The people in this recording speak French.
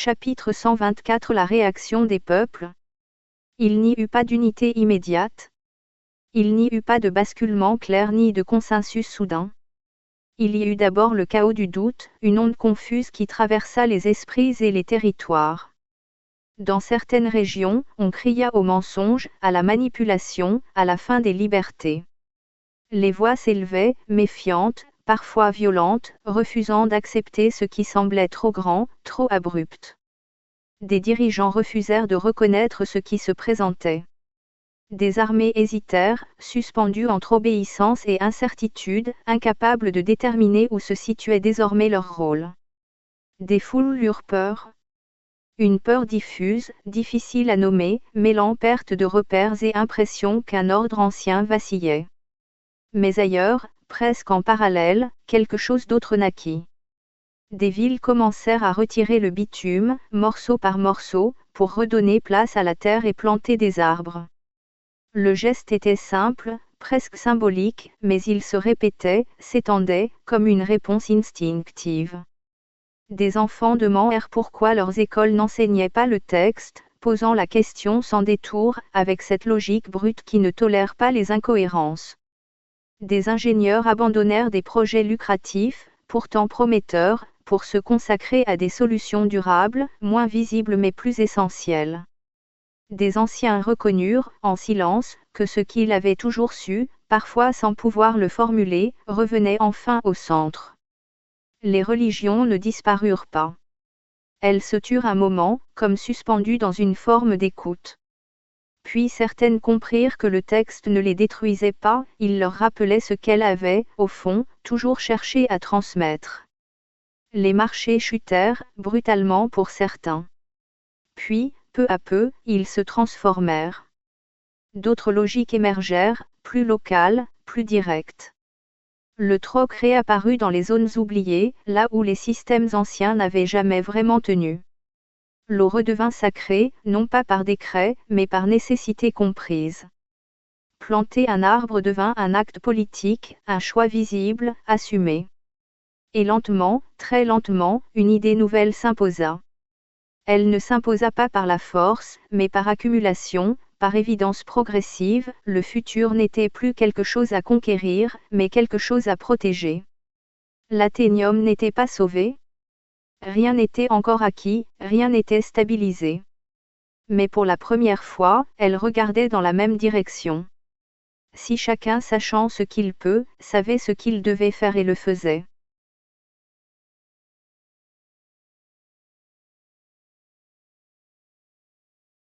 Chapitre 124 La réaction des peuples. Il n'y eut pas d'unité immédiate. Il n'y eut pas de basculement clair ni de consensus soudain. Il y eut d'abord le chaos du doute, une onde confuse qui traversa les esprits et les territoires. Dans certaines régions, on cria au mensonge, à la manipulation, à la fin des libertés. Les voix s'élevaient, méfiantes, parfois violentes, refusant d'accepter ce qui semblait trop grand, trop abrupt. Des dirigeants refusèrent de reconnaître ce qui se présentait. Des armées hésitèrent, suspendues entre obéissance et incertitude, incapables de déterminer où se situait désormais leur rôle. Des foules eurent peur. Une peur diffuse, difficile à nommer, mêlant perte de repères et impression qu'un ordre ancien vacillait. Mais ailleurs, presque en parallèle, quelque chose d'autre naquit. Des villes commencèrent à retirer le bitume, morceau par morceau, pour redonner place à la terre et planter des arbres. Le geste était simple, presque symbolique, mais il se répétait, s'étendait, comme une réponse instinctive. Des enfants demandèrent pourquoi leurs écoles n'enseignaient pas le texte, posant la question sans détour, avec cette logique brute qui ne tolère pas les incohérences. Des ingénieurs abandonnèrent des projets lucratifs, pourtant prometteurs, pour se consacrer à des solutions durables, moins visibles mais plus essentielles. Des anciens reconnurent, en silence, que ce qu'ils avaient toujours su, parfois sans pouvoir le formuler, revenait enfin au centre. Les religions ne disparurent pas. Elles se turent un moment, comme suspendues dans une forme d'écoute. Puis certaines comprirent que le texte ne les détruisait pas, il leur rappelait ce qu'elles avaient, au fond, toujours cherché à transmettre. Les marchés chutèrent, brutalement pour certains. Puis, peu à peu, ils se transformèrent. D'autres logiques émergèrent, plus locales, plus directes. Le troc réapparut dans les zones oubliées, là où les systèmes anciens n'avaient jamais vraiment tenu. L'eau redevint sacrée, non pas par décret, mais par nécessité comprise. Planter un arbre devint un acte politique, un choix visible, assumé. Et lentement, très lentement, une idée nouvelle s'imposa. Elle ne s'imposa pas par la force, mais par accumulation, par évidence progressive, le futur n'était plus quelque chose à conquérir, mais quelque chose à protéger. L'athénium n'était pas sauvé. Rien n'était encore acquis, rien n'était stabilisé. Mais pour la première fois, elle regardait dans la même direction. Si chacun sachant ce qu'il peut, savait ce qu'il devait faire et le faisait.